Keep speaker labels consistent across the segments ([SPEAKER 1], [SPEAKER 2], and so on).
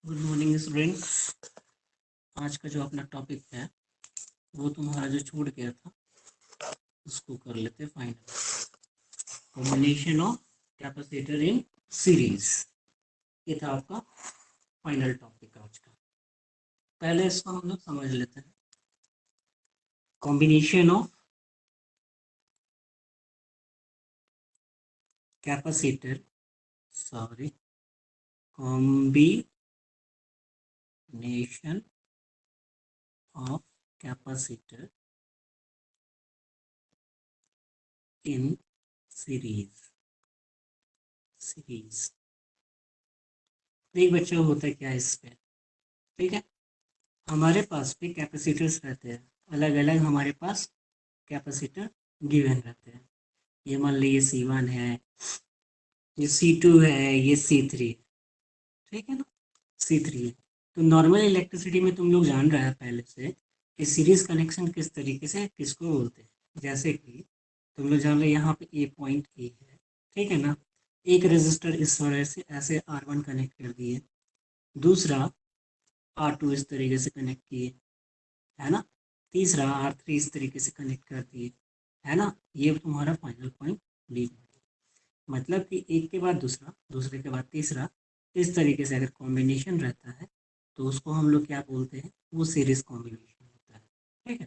[SPEAKER 1] Good morning students. आज का जो अपना टॉपिक है वो तुम्हारा जो छूट गया था उसको कर लेते final. Combination of capacitor in series, ये था आपका फाइनल टॉपिक आज का। पहले इसको हम लोग समझ लेते हैं। Combination of capacitor combination of capacitor in series देख बच्चों, होता है क्या इस पे। ठीक है, हमारे पास भी कैपेसिटर्स रहते हैं, अलग अलग हमारे पास कैपेसिटर गिवन रहते हैं। ये मान लीजिए C1 है, ये C2 है, ये C3, ठीक है ना, C3 है। तो नॉर्मल इलेक्ट्रिसिटी में तुम लोग जान रहा है पहले से कि सीरीज कनेक्शन किस तरीके से किसको बोलते हैं। जैसे कि तुम लोग जान रहे यहाँ पे ए पॉइंट ए है, ठीक है ना। एक रेजिस्टर इस तरह से ऐसे R1 कनेक्ट कर दिए, दूसरा R2 इस तरीके से कनेक्ट किए, है ना, तीसरा R3 इस तरीके से कनेक्ट कर दिए, है ना। ये तुम्हारा फाइनल पॉइंट डी। मतलब कि एक के बाद दूसरा, दूसरे के बाद तीसरा, इस तरीके से अगर कॉम्बिनेशन रहता है तो उसको हम लोग क्या बोलते हैं, वो सीरीज कॉम्बिनेशन होता है। ठीक है,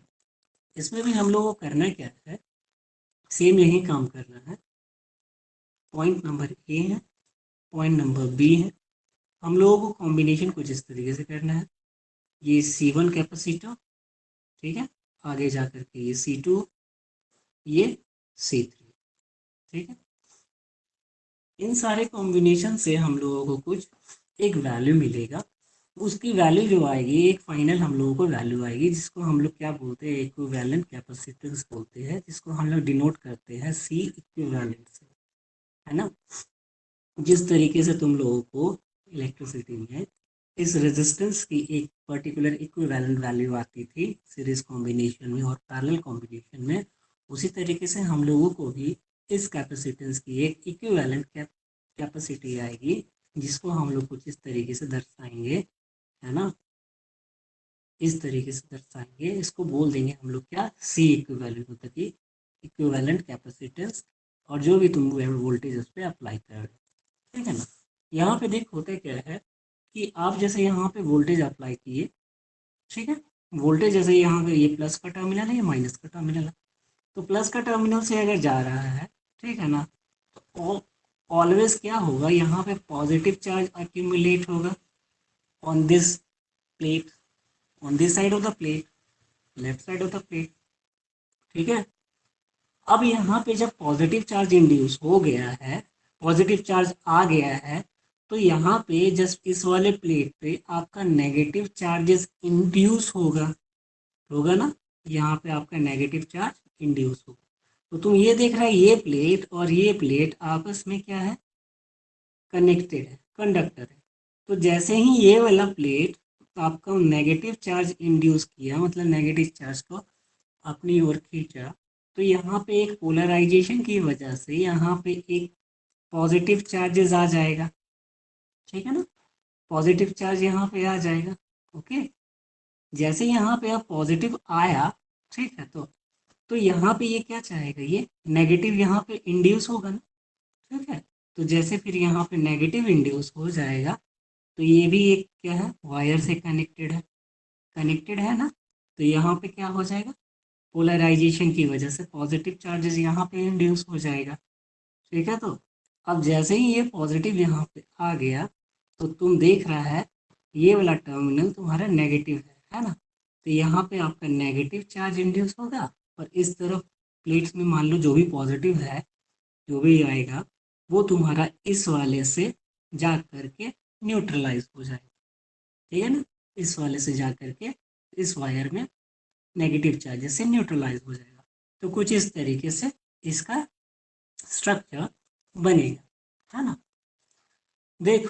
[SPEAKER 1] इसमें भी हम लोग को करना क्या है, सेम यही काम करना है। पॉइंट नंबर ए है, पॉइंट नंबर बी है। हम लोगों को कॉम्बिनेशन कुछ इस तरीके से करना है। ये C1 कैपेसिटर, ठीक है, आगे जा करके ये C2, ये C3, ठीक है। इन सारे कॉम्बिनेशन से हम लोगों को कुछ एक वैल्यू मिलेगा। उसकी वैल्यू जो आएगी, एक फाइनल हम लोगों को वैल्यू आएगी, जिसको हम लोग क्या बोलते हैं, इक्विवेलेंट कैपेसिटेंस बोलते हैं, जिसको हम लोग डिनोट करते हैं C इक्विवेलेंट से, है ना। जिस तरीके से तुम लोगों को इलेक्ट्रिसिटी में इस रेजिस्टेंस की एक पर्टिकुलर इक्विवेलेंट वैल्यू आती थी सीरीज कॉम्बिनेशन में और पैरेलल कॉम्बिनेशन में, उसी तरीके से हम लोगों को भी इस कैपेसिटेंस की एक इक्विवेलेंट कैपेसिटी आएगी, जिसको हम लोग कुछ इस तरीके से दर्शाएंगे, है ना। इस तरीके से दर्शाएंगे, इसको बोल देंगे हम लोग क्या, C इक्विवेलेंट, होता है इक्विवेलेंट कैपेसिटेंस। और जो भी तुम वोल्टेज उस पर अप्लाई कर रहे हो, ठीक है ना। यहाँ पे देख होता क्या है कि आप जैसे यहाँ पे वोल्टेज अप्लाई किए, ठीक है, वोल्टेज जैसे यहाँ पे ये प्लस का टर्मिनल है, ये माइनस का टर्मिनल है, तो प्लस का टर्मिनल से अगर जा रहा है, ठीक है ना, तो ऑलवेज क्या होगा, यहाँ पे पॉजिटिव चार्ज अक्यूमुलेट होगा on this plate, on this side of the plate, left side of the plate, ठीक है। अब यहाँ पे जब पॉजिटिव चार्ज इंड्यूस हो गया है, पॉजिटिव चार्ज आ गया है, तो यहाँ पे जस्ट इस वाले प्लेट पे आपका नेगेटिव चार्जेस इंड्यूस होगा, होगा ना। यहाँ पे आपका नेगेटिव चार्ज इंड्यूस होगा। तो तुम ये देख रहा है, ये प्लेट और ये प्लेट आपस में क्या है, कनेक्टेड है, कंडक्टर है। तो जैसे ही ये वाला प्लेट आपका नेगेटिव चार्ज इंड्यूस किया, मतलब नेगेटिव चार्ज को अपनी ओर खींचा, तो यहाँ पे एक पोलराइजेशन की वजह से यहाँ पे एक पॉजिटिव चार्जेस आ जाएगा, ठीक है ना। पॉजिटिव चार्ज यहाँ पे आ जाएगा, ओके। जैसे यहाँ पे अब पॉजिटिव आया, ठीक है, तो यहाँ पे ये क्या चाहेगा, ये नेगेटिव यहाँ पे इंड्यूस होगा ना, ठीक है। तो जैसे फिर यहाँ पे नेगेटिव इंड्यूस हो जाएगा, तो ये भी एक क्या है, वायर से कनेक्टेड है, कनेक्टेड है ना। तो यहाँ पे क्या हो जाएगा, पोलराइजेशन की वजह से पॉजिटिव चार्जेस यहाँ पे इंड्यूस हो जाएगा, ठीक है। तो अब जैसे ही ये पॉजिटिव यहाँ पे आ गया, तो तुम देख रहा है ये वाला टर्मिनल तुम्हारा नेगेटिव है ना। तो यहाँ पे आपका नेगेटिव चार्ज इंड्यूस होगा, और इस तरफ प्लेट्स में मान लो जो भी पॉजिटिव है, जो भी आएगा वो तुम्हारा इस वाले से जा करके न्यूट्रलाइज हो जाएगा, ठीक है ना। इस वाले से जा करके इस वायर में नेगेटिव चार्जेस से न्यूट्रलाइज हो जाएगा। तो कुछ इस तरीके से इसका स्ट्रक्चर बनेगा, है ना। देख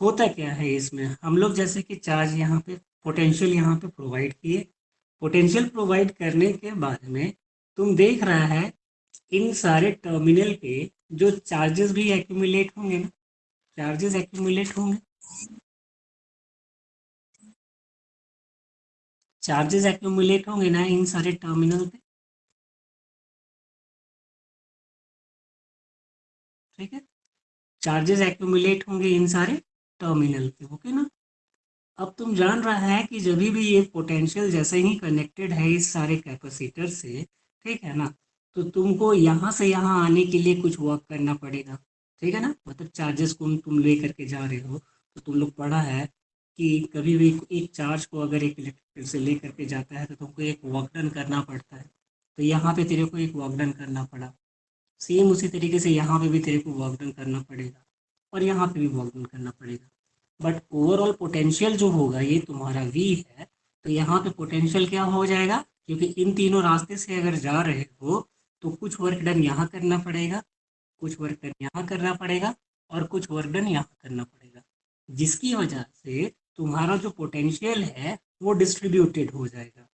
[SPEAKER 1] होता क्या है इसमें, हम लोग जैसे कि चार्ज यहाँ पे पोटेंशियल यहाँ पे प्रोवाइड किए, पोटेंशियल प्रोवाइड करने के बाद में तुम देख रहा है इन सारे टर्मिनल पे जो चार्जेस भी एक्यूमुलेट होंगे ना, चार्जेस एक्यूमुलेट होंगे, चार्जेस एक्यूमुलेट होंगे ना इन सारे टर्मिनल पे, ठीक है, चार्जेस एक्यूमुलेट होंगे इन सारे टर्मिनल पे, ओके ना। अब तुम जान रहा है कि जब भी ये पोटेंशियल जैसे ही कनेक्टेड है इस सारे कैपेसिटर से, ठीक है ना, तो तुमको यहाँ से यहाँ आने के लिए कुछ वर्क करना पड़ेगा, ठीक है ना। मतलब चार्जेस को तुम ले करके जा रहे हो, तो तुम लोग पढ़ा है कि कभी भी एक चार्ज को अगर एक इलेक्ट्रिक से ले करके जाता है तो तुमको एक वर्क डन करना पड़ता है। तो यहाँ पे तेरे को एक वर्क डन करना पड़ा, सेम उसी तरीके से यहाँ पे भी तेरे को वर्क डन करना पड़ेगा और यहाँ पे भी वर्क डन करना पड़ेगा। बट ओवरऑल पोटेंशियल जो होगा ये तुम्हारा वी है, तो यहाँ पे पोटेंशियल क्या हो जाएगा, क्योंकि इन तीनों रास्ते से अगर जा रहे हो तो कुछ वर्क डन यहाँ करना पड़ेगा, कुछ वर्क डन यहाँ करना पड़ेगा और कुछ वर्क डन यहाँ करना पड़ेगा, जिसकी वजह से तुम्हारा जो पोटेंशियल है वो डिस्ट्रीब्यूटेड हो जाएगा।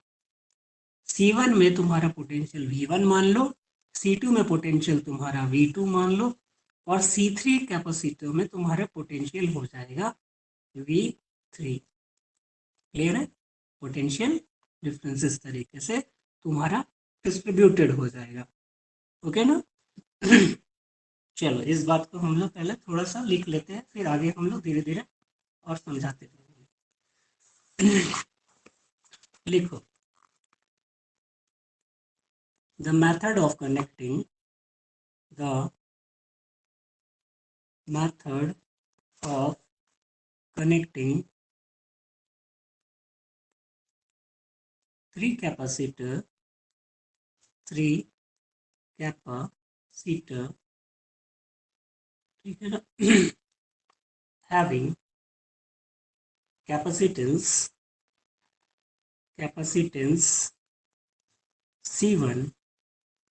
[SPEAKER 1] C1 में तुम्हारा पोटेंशियल V1 मान लो, C2 में पोटेंशियल तुम्हारा V2 मान लो और C3 कैपेसिटर में तुम्हारा पोटेंशियल हो जाएगा V3। क्लियर है, पोटेंशियल डिफरेंस इस तरीके से तुम्हारा डिस्ट्रीब्यूटेड हो जाएगा, ओके ना। चलो इस बात को हम लोग पहले थोड़ा सा लिख लेते हैं, फिर आगे हम लोग धीरे धीरे और समझाते रहेंगे। लिखो, the method of connecting, the method of connecting three capacitor ठीक है ना, having capacitance C1,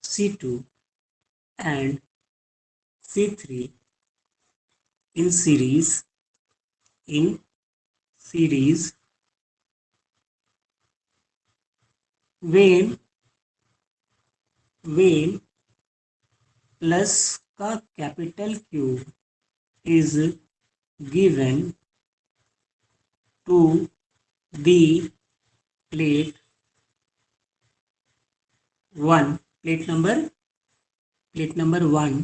[SPEAKER 1] C2 and C3 in series when plus का capital Q is given to the plate 1, plate number 1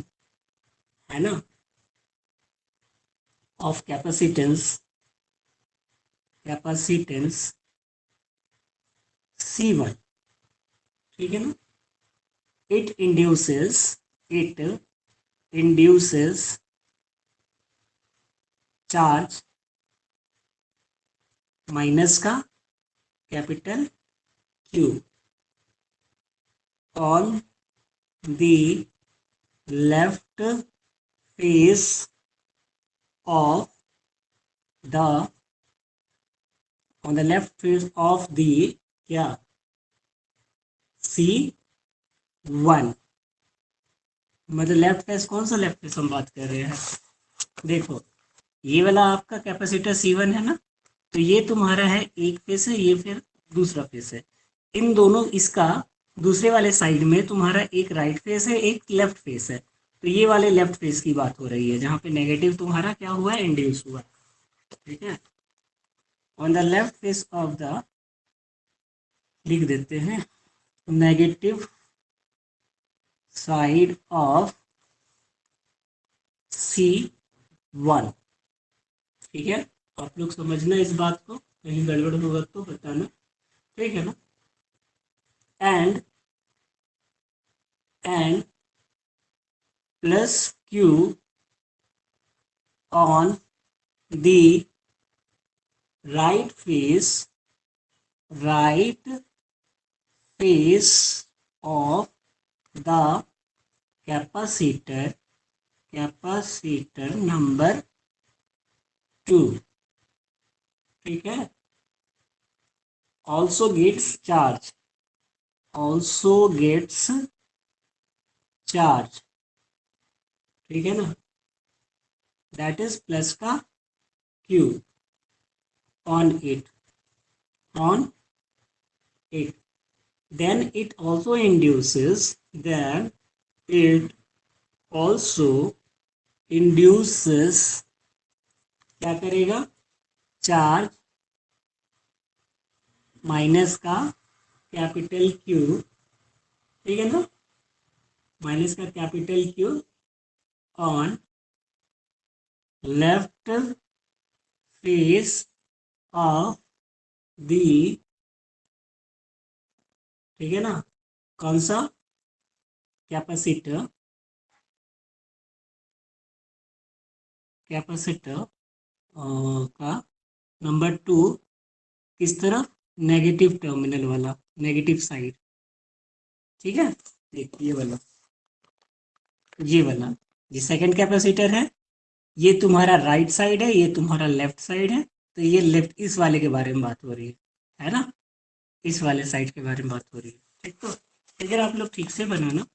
[SPEAKER 1] है ना, ऑफ कैपेसिटेंस C1, ठीक है ना। it induces charge minus का capital Q on the left face of the क्या C1, मतलब left face, कौन सा लेफ्ट फेस हम बात कर रहे हैं, देखो ये वाला आपका कैपेसिटर C1 है ना, तो ये तुम्हारा है एक फेस है, ये फिर दूसरा फेस है। इन दोनों इसका दूसरे वाले साइड में तुम्हारा एक राइट फेस है, एक लेफ्ट फेस है, तो ये वाले लेफ्ट फेस की बात हो रही है जहाँ पे नेगेटिव तुम्हारा क्या हुआ है, इंड्यूस हुआ, ठीक है। On the left face of the, लिख देते हैं, नेगेटिव साइड ऑफ C1, ठीक है। आप लोग समझना इस बात को, कहीं गड़बड़ होगा तो बताना, ठीक है ना। And plus Q on the right face of the capacitor number 2, ठीक है। also gets charge, ठीक है ना, that is प्लस का Q on it, then it also induces क्या करेगा, चार्ज माइनस का कैपिटल क्यू, ठीक है ना, माइनस का capital Q on left face of the, ठीक है ना, कौन सा कैपेसिटर, कैपेसिटर का नंबर 2 किस तरफ, नेगेटिव टर्मिनल वाला, नेगेटिव साइड, ठीक है। देखिए वाला, ये वाला, ये सेकंड कैपेसिटर है, ये तुम्हारा राइट साइड है, ये तुम्हारा लेफ्ट साइड है, तो ये लेफ्ट इस वाले के बारे में बात हो रही है ना, इस वाले साइड के बारे में बात हो रही है, ठीक। तो अगर आप लोग ठीक से बनाना,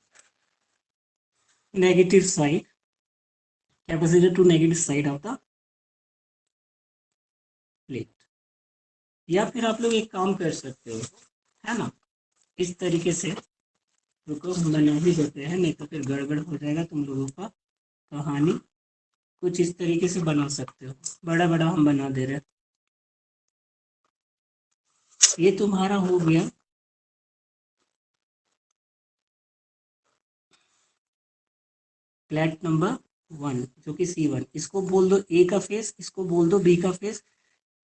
[SPEAKER 1] negative side, capacitor to negative side of the plate, या फिर आप लोग एक काम कर सकते हो, है ना, इस तरीके से, रुको हम बना ही देते हैं, नहीं तो फिर गड़बड़ हो जाएगा तुम लोगों का कहानी। कुछ इस तरीके से बना सकते हो, बड़ा बड़ा हम बना दे रहे हैं। ये तुम्हारा हो गया प्लेट नंबर 1, जो कि C1, इसको बोल दो ए का फेस, इसको बोल दो बी का फेस,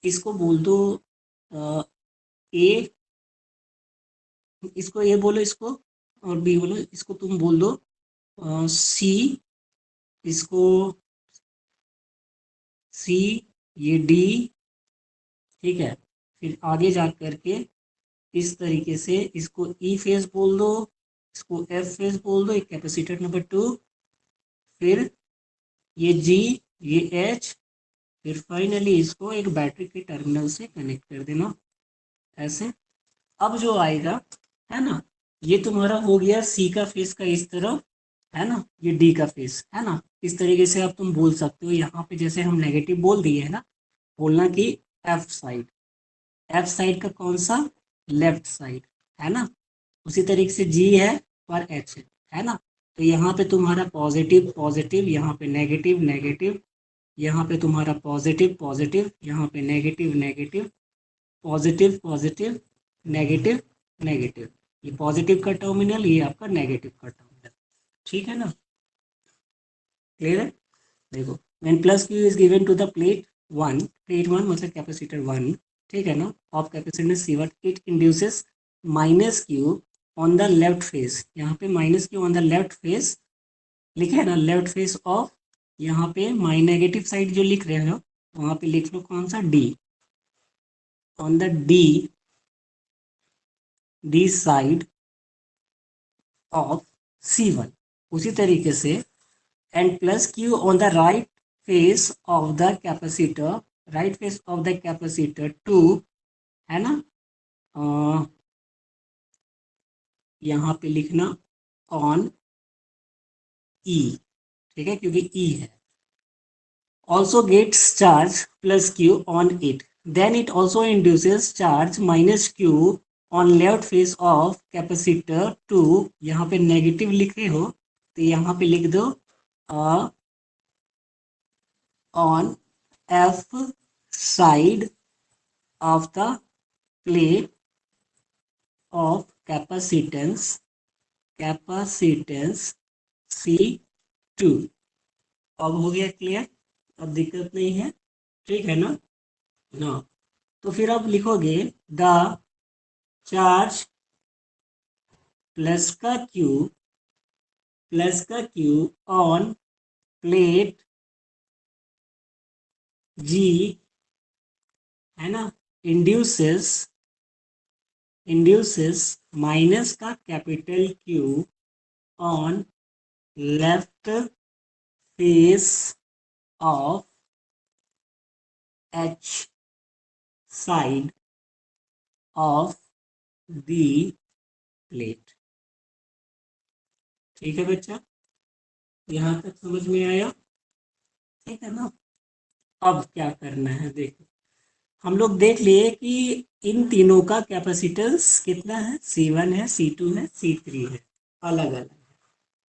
[SPEAKER 1] इसको बोल दो ए, इसको ए बोलो, इसको और बी बोलो, इसको तुम बोल दो सी, इसको सी, ये डी, ठीक है। फिर आगे जा करके इस तरीके से इसको ई फेस बोल दो, इसको एफ फेस बोल दो, एक कैपेसिटर नंबर 2, फिर ये जी, ये एच, फिर फाइनली इसको एक बैटरी के टर्मिनल से कनेक्ट कर देना, ऐसे। अब जो आएगा, है ना, ये तुम्हारा हो गया सी का फेस का इस तरफ, है ना, ये डी का फेस, है ना, इस तरीके से अब तुम बोल सकते हो, यहाँ पे जैसे हम नेगेटिव बोल दिए है ना, बोलना कि एफ साइड, एफ साइड का कौन सा, लेफ्ट साइड, है ना, उसी तरीके से जी है और एच है ना, तो यहाँ पे तुम्हारा पॉजिटिव पॉजिटिव, यहाँ पे नेगेटिव नेगेटिव, यहाँ पे तुम्हारा पॉजिटिव पॉजिटिव, यहाँ पे negative negative, positive positive, negative negative, ये पॉजिटिव का टर्मिनल, ये आपका नेगेटिव का टर्मिनल, ठीक है ना, क्लियर है। देखो, when plus Q is given to the plate 1, plate 1 मतलब कैपेसिटर 1, ठीक है ना, of capacitor C1, it induces minus Q on the left face, यहाँ पे minus Q on the left face लिखे है ना, लेफ्ट फेस ऑफ, यहाँ पे माइ नेगेटिव साइड जो लिख रहे हो वहाँ पे लिख लो कौन सा, D, on the D side of C1, उसी तरीके से and plus Q on the right face of the capacitor, right face of the capacitor 2, है ना, यहाँ पे लिखना ऑन ई, ठीक है, क्योंकि ई है, also gets charge plus q on it, then it also induces charge minus q on left face of capacitor 2, यहाँ पे नेगेटिव लिखे हो तो यहाँ पे लिख दो on f side of the plate of capacitance C2। अब हो गया क्लियर, अब दिक्कत नहीं है, ठीक है ना, ना, तो फिर आप लिखोगे द चार्ज प्लस का क्यू ऑन प्लेट जी, है ना, इंड्यूसेस माइनस का capital Q on left face of H side of the plate, ठीक है बच्चा, यहाँ तक समझ में आया, ठीक है ना। अब क्या करना है, देखो, हम लोग देख लिए कि इन तीनों का कैपेसिटेंस कितना है, C1 है, C2 है, C3 है, अलग अलग।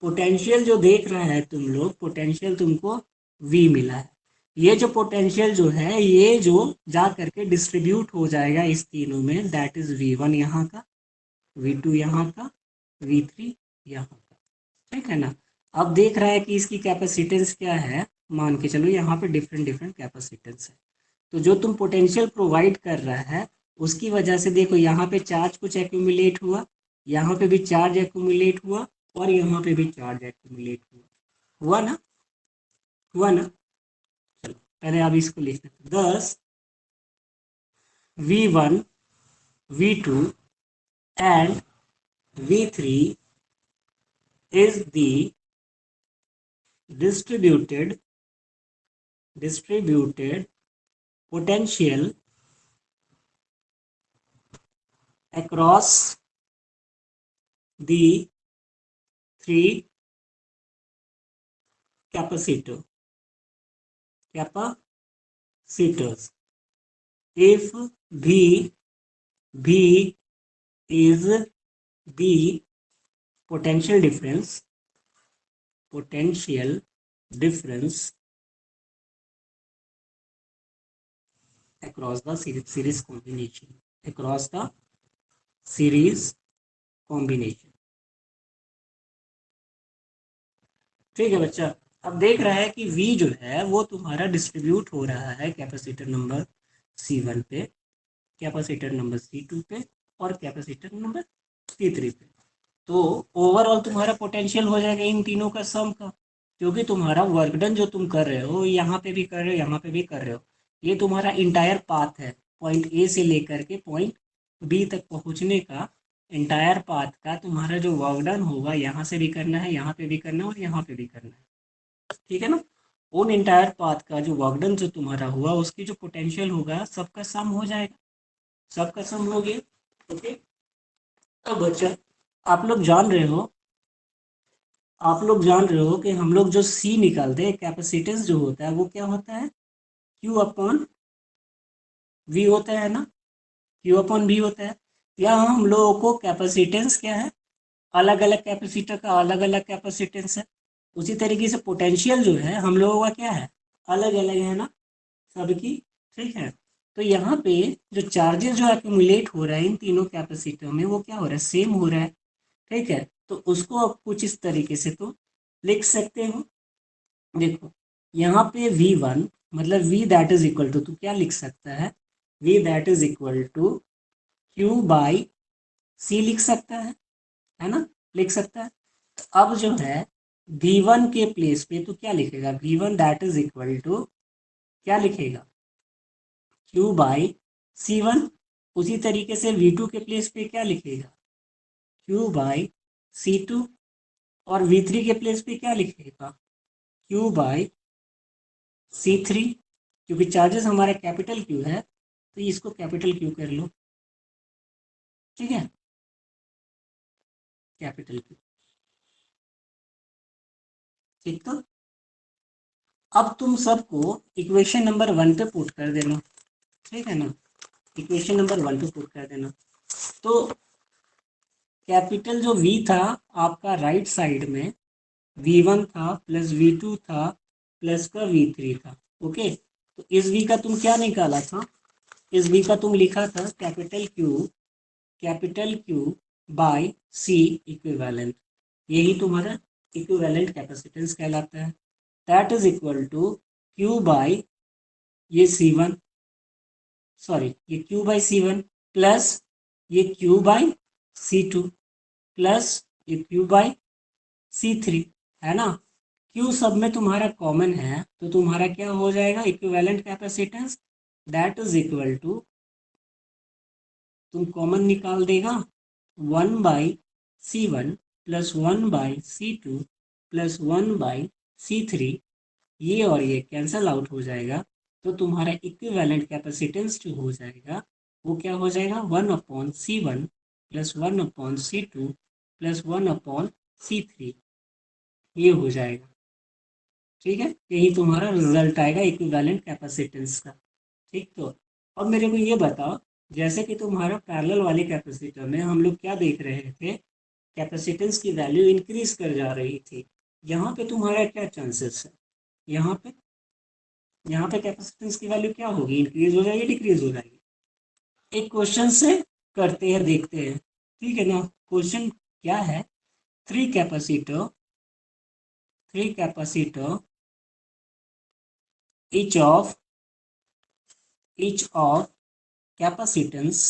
[SPEAKER 1] पोटेंशियल जो देख रहा है तुम लोग, पोटेंशियल तुमको V मिला है, ये जो पोटेंशियल जो है ये जो जा करके डिस्ट्रीब्यूट हो जाएगा इस तीनों में, दैट इज V1 यहाँ का, V2 यहाँ का, V3 यहाँ का, ठीक है ना। अब देख रहा है कि इसकी कैपेसिटेंस क्या है, मान के चलो यहाँ पे डिफरेंट डिफरेंट कैपेसिटेंस है। तो जो तुम पोटेंशियल प्रोवाइड कर रहा है उसकी वजह से देखो यहाँ पे चार्ज कुछ एक्यूमुलेट हुआ, यहाँ पे भी चार्ज एक्यूमुलेट हुआ, और यहाँ पे भी चार्ज एक्यूमुलेट हुआ ना, हुआ ना। चलो पहले अब इसको लिख देते, दस V1, V2 and V3 is the distributed potential across the three capacitors. If V is the potential difference across the series combination, ठीक है बच्चा। अब देख रहा है कि V जो है वो तुम्हारा डिस्ट्रीब्यूट हो रहा है कैपेसिटर नंबर C1 पे, कैपेसिटर नंबर C2 पे, और कैपेसिटर नंबर C3 पे। तो ओवरऑल तुम्हारा पोटेंशियल हो जाएगा इन तीनों का सम का, क्योंकि तुम्हारा वर्क डन जो तुम कर रहे हो यहाँ पे भी कर रहे हो, यहाँ पे भी कर रहे हो, ये तुम्हारा इंटायर पाथ है, पॉइंट ए से लेकर के पॉइंट बी तक पहुँचने का इंटायर पाथ का तुम्हारा जो वर्क डन होगा यहाँ से भी करना है, यहाँ पे भी करना है, और यहाँ पे भी करना है, ठीक है ना। उन इंटायर पाथ का जो वर्क डन जो तुम्हारा हुआ उसकी जो पोटेंशियल होगा सबका सम हो जाएगा, सबका सम हो गया, ओके। तो बच्चा आप लोग जान रहे हो कि हम लोग जो C निकालते हैं कैपेसिटेंस जो होता है वो क्या होता है, Q अपॉन V होता है ना, Q अपॉन V होता है। यहाँ हम लोगों को कैपेसिटेंस क्या है, अलग अलग कैपेसिटर का अलग अलग कैपेसिटेंस है। उसी तरीके से पोटेंशियल जो है हम लोगों का क्या है, अलग अलग है ना सबकी, ठीक है। तो यहाँ पे जो चार्जेस जो एक्यूमुलेट हो रहा है इन तीनों कैपेसिटर में वो क्या हो रहा है, सेम हो रहा है, ठीक है। तो उसको आप कुछ इस तरीके से तो लिख सकते हो, देखो यहाँ पे V1 मतलब V that is equal to, तो क्या लिख सकता है, V that is equal to Q by C लिख सकता है ना, लिख सकता है। तो अब जो है V1 के प्लेस पे तो क्या लिखेगा, V1 that is equal to क्या लिखेगा, Q बाई C1। उसी तरीके से V2 के प्लेस पे क्या लिखेगा, Q बाई C2। और V3 के प्लेस पे क्या लिखेगा, Q बाई C3। क्योंकि चार्जेस हमारा कैपिटल Q है तो इसको कैपिटल Q कर लो, ठीक है, कैपिटल Q, ठीक। तो अब तुम सबको इक्वेशन नंबर 1 पे पुट कर देना, ठीक है ना, इक्वेशन नंबर 1 पे पुट कर देना। तो कैपिटल जो V था आपका राइट साइड में V1 था प्लस V2 था प्लस का V3 था, ओके। तो इस V का तुम क्या निकाला था, इस V का तुम लिखा था capital Q by C equivalent, यही तुम्हारा इक्विवेलेंट कैपेसिटेंस कहलाता है। That is equal to Q by ये C1, सॉरी ये Q बाय C1 प्लस ये Q बाय C2 प्लस ये Q बाय C3, है ना। Q सब में तुम्हारा कॉमन है तो तुम्हारा क्या हो जाएगा, equivalent capacitance, that is equal to, तुम कॉमन निकाल देगा 1 by C1 plus 1 by C2 plus 1 by C3, ये और ये कैंसल आउट हो जाएगा। तो तुम्हारा इक्विवेलेंट कैपेसिटेंस जो हो जाएगा वो क्या हो जाएगा, 1/C1 plus 1/C2 plus 1/C3, ये हो जाएगा, ठीक है। यही तुम्हारा रिजल्ट आएगा इक्विवेलेंट कैपेसिटेंस का, ठीक। तो अब मेरे को ये बताओ, जैसे कि तुम्हारा पैरेलल वाले कैपेसिटर में हम लोग क्या देख रहे थे, कैपेसिटेंस की वैल्यू इंक्रीज कर जा रही थी, यहाँ पे तुम्हारा क्या चांसेस है, यहाँ पे यहाँ पे कैपेसिटेंस की वैल्यू क्या होगी, इंक्रीज हो जाएगी डिक्रीज हो जाएगी। एक क्वेश्चन से करते हैं, देखते हैं, ठीक है ना। क्वेश्चन क्या है, three capacitor each of capacitance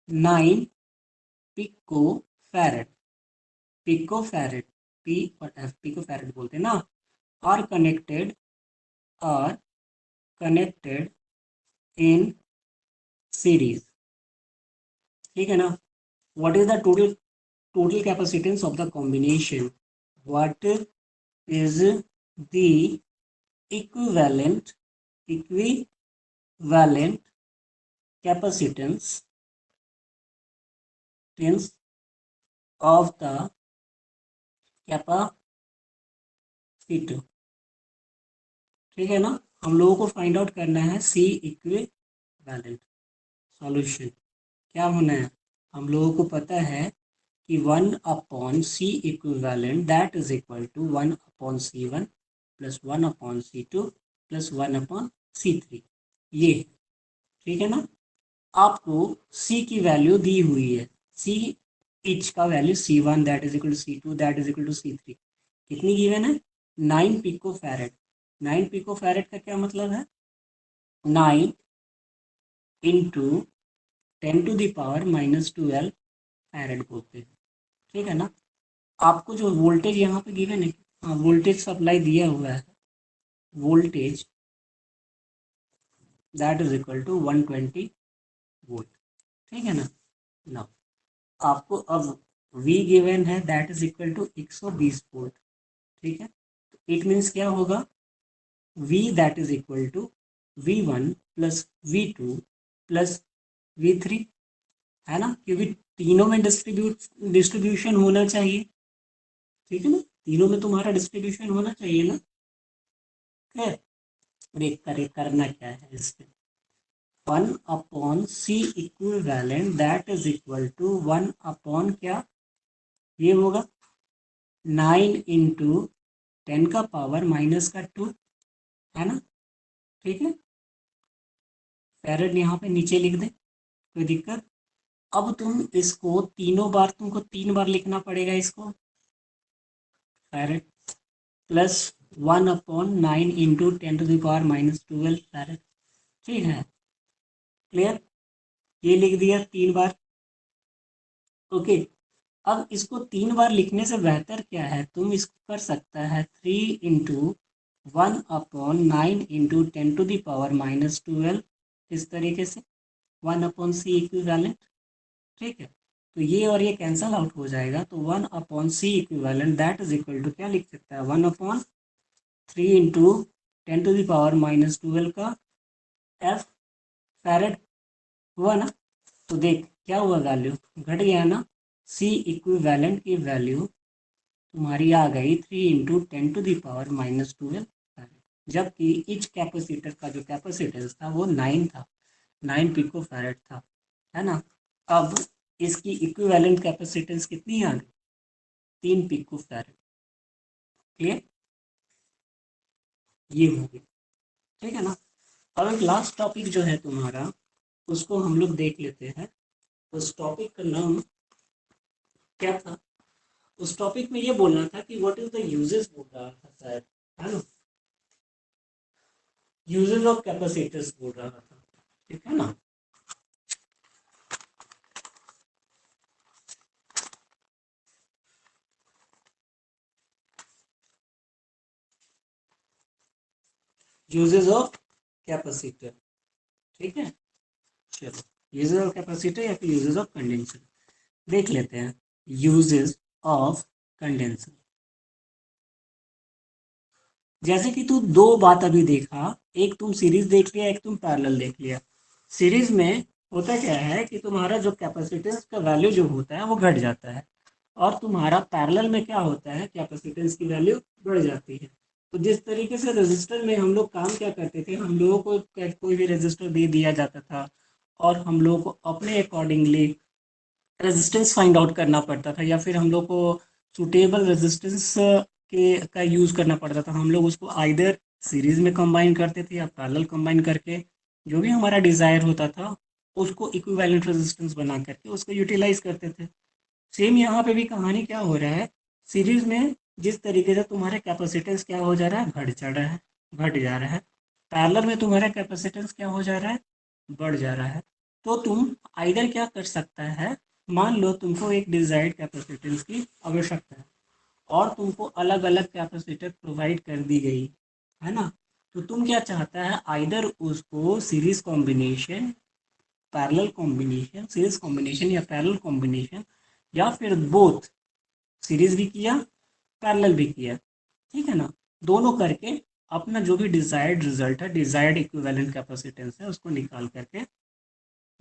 [SPEAKER 1] 9 picofarad P और F picofarad बोलते हैं ना, are connected in series, ठीक है ना। what is the total capacitance of the combination, what is the equivalent capacitance of the capacitor, ठीक है ना। हम लोगों को फाइंड आउट करना है सी इक्विवेलेंट। सॉल्यूशन क्या होना है, हम लोगों को पता है कि 1/C equivalent that is equal to 1/C1 plus 1/C2 plus 1/C3, ये, ठीक है ना। आपको C की वैल्यू दी हुई है, C इच का value C1 that is equal to C2 that is equal to C3, कितनी गिवन है, 9 पिको फैरेड। 9 पिको फैरेड का क्या मतलब है, 9 इंटू 10⁻⁻12 फैरेड बोलते हैं, ठीक है ना। आपको जो वोल्टेज यहाँ पे गिवन है, हाँ वोल्टेज सप्लाई दिया हुआ है, voltage that is equal to 120 volt, ठीक है ना। ना आपको अब V गिवन है that is equal to 120 volt, ठीक है। इट मीन्स क्या होगा, V that is equal to V1 plus V2 plus V3, है ना, क्योंकि तीनों में डिस्ट्रीब्यूशन होना चाहिए, ठीक है ना, तीनों में तुम्हारा डिस्ट्रीब्यूशन होना चाहिए ना। है करना क्या है इस पे, 1/C equivalent that is equal to 1 क्या, ये होगा 9 इंटू 10⁻⁻2, है ना, ठीक है। फैरेड यहाँ पे नीचे लिख दे, कोई दिक्कत। अब तुम इसको तीनों बार, तुमको 3 बार लिखना पड़ेगा इसको, फैरेड प्लस 1/9 इंटू 10⁻⁻12 फैरेड, ठीक है, क्लियर। ये लिख दिया 3 बार, ओके। अब इसको 3 बार लिखने से बेहतर क्या है, तुम इसको कर सकता है 3 इंटू 1/9 इंटू 10⁻⁻12, इस तरीके से 1/C इक्विवेलेंट, ठीक है। तो ये और ये कैंसल आउट हो जाएगा, तो 1/C equivalent that is equal to क्या लिख सकता है, 1/3 इंटू 10⁻⁻12 का F फैरेड, हुआ ना। तो देख क्या हुआ, वैल्यू घट गया ना, C इक्विवेलेंट की वैल्यू तुम्हारी आ गई 3 इंटू 10⁻⁻12 फैरेड, जबकि इच कैपेसिटर का जो कैपेसिटेंस था वो 9 था, 9 पिको फैरेड था, है ना। अब इसकी इक्विवेलेंट कैपेसिटेंस कितनी आ गई, 3 पिको फैरेड, क्लियर, ये हो गई, ठीक है ना। अब एक लास्ट टॉपिक जो है तुम्हारा, उसको हम लोग देख लेते हैं। उस टॉपिक का नाम क्या था, उस टॉपिक में ये बोलना था कि व्हाट इज द यूजेस बोल रहा था शायद, है ना, यूजेस ऑफ कैपेसिटर्स बोल रहा था, ठीक है ना। यूजेस ऑफ कैपेसिटर, ठीक है। चलो यूजेस ऑफ कैपेसिटर या फिर यूजेस ऑफ कंडेंसर देख लेते हैं। यूजेस ऑफ कंडेंसर, जैसे कि तू दो बात अभी देखा, एक तुम सीरीज देख लिया, एक तुम पैरेलल देख लिया। सीरीज में होता क्या है कि तुम्हारा जो कैपेसिटेंस का वैल्यू जो होता है वो घट जाता है, और तुम्हारा पैरेलल में क्या होता है, कैपेसिटेंस की वैल्यू बढ़ जाती है। तो जिस तरीके से रजिस्टर में हम लोग काम क्या करते थे, हम लोगों को कोई भी रजिस्टर दे दिया जाता था और हम लोगों को अपने अकॉर्डिंगली रेजिस्टेंस फाइंड आउट करना पड़ता था, या फिर हम लोग को सुटेबल रेजिस्टेंस के का यूज़ करना पड़ता था। हम लोग उसको आइदर सीरीज में कंबाइन करते थे या पैरेलल कंबाइन करके जो भी हमारा डिज़ायर होता था उसको इक्विवेलेंट रेजिस्टेंस बना करके उसको यूटिलाइज करते थे। सेम यहाँ पे भी कहानी क्या हो रहा है, सीरीज में जिस तरीके से तुम्हारा कैपेसिटेंस क्या हो जा रहा है, घट चढ़ रहा है, घट जा रहा है। पैरेलल में तुम्हारा कैपेसिटेंस क्या हो जा रहा है, बढ़ जा रहा है। तो तुम आइदर क्या कर सकता है, मान लो तुमको एक डिजायर्ड कैपेसिटेंस की आवश्यकता है और तुमको अलग अलग कैपेसिटर प्रोवाइड कर दी गई है ना, तो तुम क्या चाहता है, आइदर उसको series combination, parallel combination, series combination या पैरेलल कॉम्बिनेशन, या फिर बोथ, सीरीज भी किया पैरेलल भी किया, ठीक है ना, दोनों करके अपना जो भी डिजायर्ड रिजल्ट है, डिजायर्ड इक्विवेलेंट कैपेसिटेंस है, उसको निकाल करके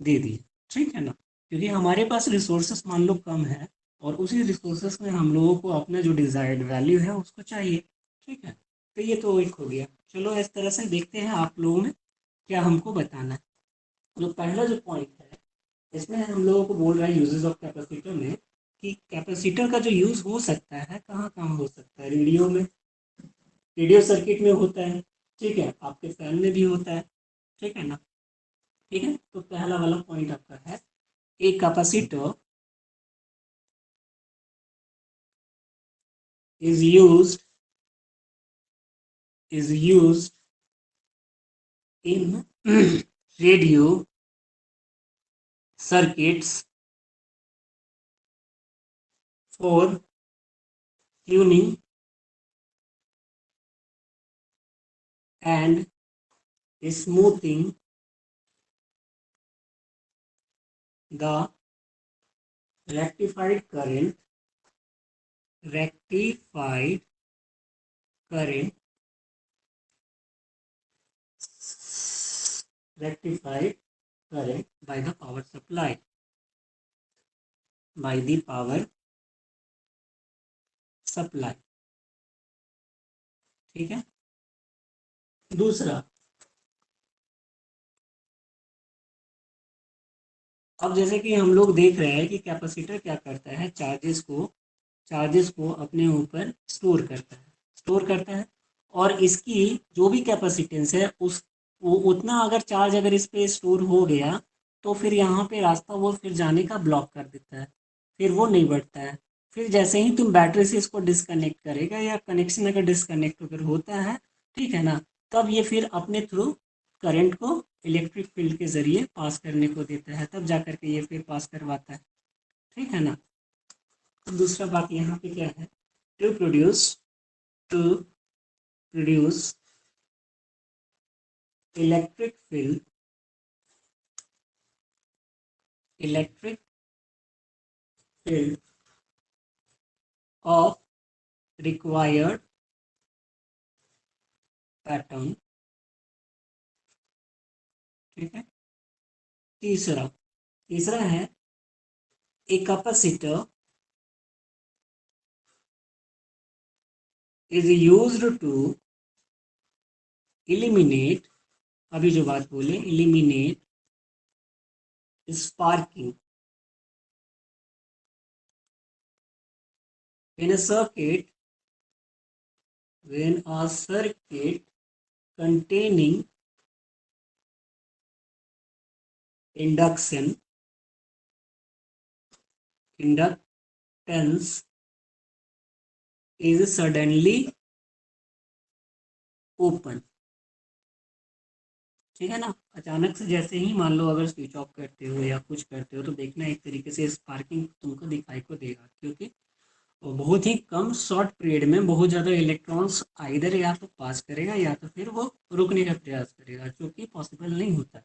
[SPEAKER 1] दे दिए, ठीक है ना। क्योंकि हमारे पास रिसोर्सेस मान लो कम है और उसी रिसोर्सेस में हम लोगों को अपना जो डिजायर्ड वैल्यू है उसको चाहिए, ठीक है। तो ये तो एक हो गया। चलो इस तरह से देखते हैं आप लोगों में क्या हमको बताना है। जो पहला जो पॉइंट है इसमें हम लोगों को बोल रहा है यूजेस ऑफ कैपेसिटर में, कि कैपेसिटर का जो यूज़ हो सकता है कहाँ कहाँ हो सकता है, रेडियो में, रेडियो सर्किट में होता है, ठीक है, आपके फैन में भी होता है, ठीक है ना। ठीक है, तो पहला वाला पॉइंट आपका है, एक capacitor is used in radio circuits for tuning and smoothing the rectified current rectified current rectified current by the power supply, by the power supply, ठीक है। दूसरा, अब जैसे कि हम लोग देख रहे हैं कि कैपेसिटर क्या करता है, चार्जेस को अपने ऊपर स्टोर करता है और इसकी जो भी कैपेसिटेंस है उस वो उतना अगर चार्ज अगर इस पे स्टोर हो गया तो फिर यहाँ पे रास्ता वो फिर जाने का ब्लॉक कर देता है, फिर वो नहीं बढ़ता है। फिर जैसे ही तुम बैटरी से इसको डिस्कनेक्ट करेगा या कनेक्शन अगर डिस्कनेक्ट अगर होता है, ठीक है ना, तब ये फिर अपने थ्रू करंट को इलेक्ट्रिक फील्ड के ज़रिए पास करने को देता है, तब जा कर के ये फिर पास करवाता है, ठीक है ना। तो दूसरा बात यहाँ पे क्या है, to produce to produce electric field, electric field of required pattern, ठीक है। तीसरा तीसरा है a capacitor is used to eliminate, अभी जो बात बोले, eliminate sparking in a circuit, when a circuit containing induction inductance is suddenly open, ठीक है ना। अचानक से जैसे ही मान लो अगर स्विच ऑफ करते हो या कुछ करते हो तो देखना एक तरीके से स्पार्किंग तुमको दिखाई को देगा, क्योंकि वो बहुत ही कम शॉर्ट पीरियड में बहुत ज़्यादा इलेक्ट्रॉन्स आइदर या तो पास करेगा या तो फिर वो रुकने का प्रयास करेगा, जो कि पॉसिबल नहीं होता।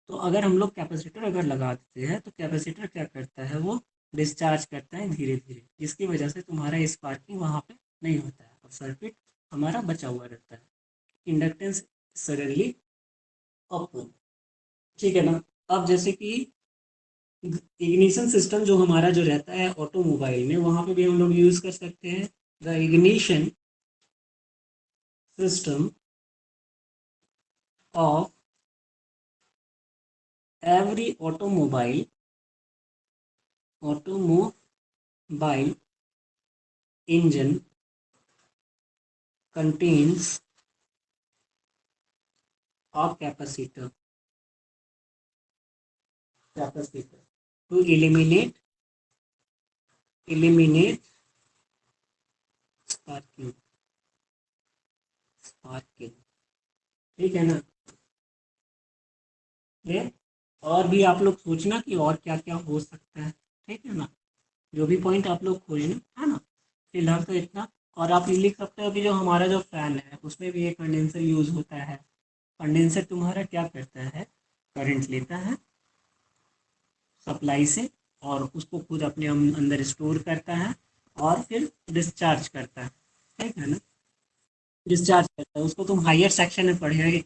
[SPEAKER 1] तो अगर हम लोग कैपेसिटर अगर लगा देते हैं तो कैपेसिटर क्या करता है, वो डिस्चार्ज करता है धीरे धीरे, जिसकी वजह से तुम्हारा स्पार्किंग वहाँ पे नहीं होता है और सर्किट हमारा बचा हुआ रहता है, इंडक्टेंस सडनली अप, ठीक है ना। अब जैसे कि इग्निशन सिस्टम जो हमारा जो रहता है ऑटोमोबाइल में, वहाँ पे भी हम लोग यूज़ कर सकते हैं the ignition system of every automobile engine contains a capacitor to eliminate sparking, ठीक है ना। ये और भी आप लोग सोचना कि और क्या क्या हो सकता है, ठीक है ना। जो भी पॉइंट आप लोग खोजना है ना, फिलहाल तो इतना। और आप ये लिख सकते हो कि जो हमारा जो फैन है उसमें भी एक कंडेंसर यूज होता है। कंडेंसर तुम्हारा क्या करता है, करंट लेता है सप्लाई से और उसको खुद अपने अंदर स्टोर करता है और फिर डिस्चार्ज करता है, ठीक है ना। डिस्चार्ज करता है उसको तुम हायर सेक्शन में पढ़ेगा कि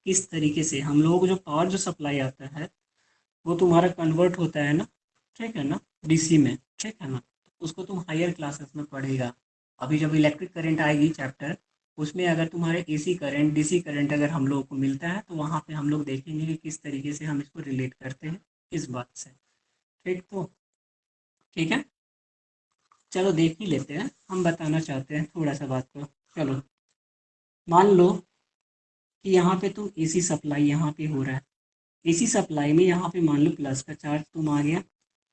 [SPEAKER 1] किस तरीके से हम लोगों को जो पावर जो सप्लाई आता है वो तुम्हारा कन्वर्ट होता है ना, ठीक है ना, डीसी में, ठीक है ना। उसको तुम हायर क्लासेस में पढ़ेगा। अभी जब इलेक्ट्रिक करंट आएगी चैप्टर, उसमें अगर तुम्हारे एसी करंट डीसी करंट अगर हम लोगों को मिलता है तो वहाँ पे हम लोग देखेंगे कि किस तरीके से हम इसको रिलेट करते हैं इस बात से, ठीक तो, ठीक है। चलो देख ही लेते हैं, हम बताना चाहते हैं थोड़ा सा बात को। चलो मान लो कि यहाँ पे तुम एसी सप्लाई यहाँ पे हो रहा है। एसी सप्लाई में यहाँ पे मान लो प्लस का चार्ज तुम आ गया,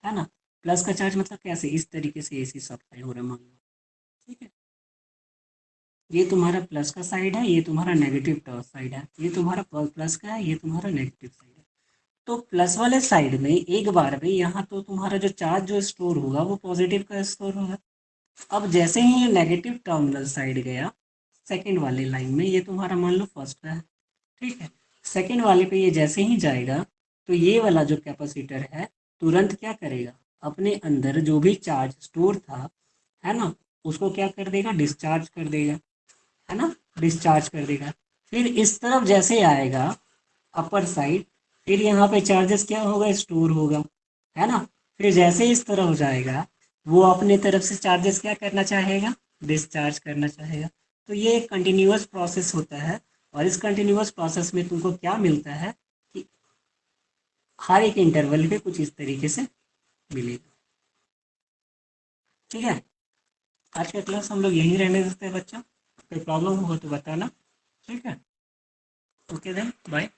[SPEAKER 1] है ना। प्लस का चार्ज मतलब कैसे, इस तरीके से एसी सप्लाई हो रहा है मान लो, ठीक है। ये तुम्हारा प्लस का साइड है, ये तुम्हारा नेगेटिव साइड है, ये तुम्हारा प्लस का है, ये तुम्हारा नेगेटिव साइड है। तो प्लस वाले साइड में एक बार में यहाँ तो तुम्हारा जो चार्ज जो स्टोर होगा वो पॉजिटिव का स्टोर होगा। अब जैसे ही ये नेगेटिव टर्मिनल साइड गया सेकंड वाले लाइन में, ये तुम्हारा मान लो फर्स्ट का है, ठीक है। सेकंड वाले पे ये जैसे ही जाएगा तो ये वाला जो कैपेसिटर है तुरंत क्या करेगा, अपने अंदर जो भी चार्ज स्टोर था, है ना, उसको क्या कर देगा, डिस्चार्ज कर देगा, है ना, डिस्चार्ज कर देगा। फिर इस तरफ जैसे आएगा अपर साइड, फिर यहाँ पे चार्जेस क्या होगा, स्टोर होगा, है ना। फिर जैसे इस तरफ हो जाएगा वो अपने तरफ से चार्जेस क्या करना चाहेगा, डिस्चार्ज करना चाहेगा। तो ये एक कंटिन्यूअस प्रोसेस होता है। और इस कंटिन्यूअस प्रोसेस में तुमको क्या मिलता है कि हर एक इंटरवल पे कुछ इस तरीके से मिलेगा, ठीक है। आज का क्लास हम लोग यहीं रहने देते हैं बच्चा, कोई प्रॉब्लम हो तो बताना, ठीक है। Okay then bye.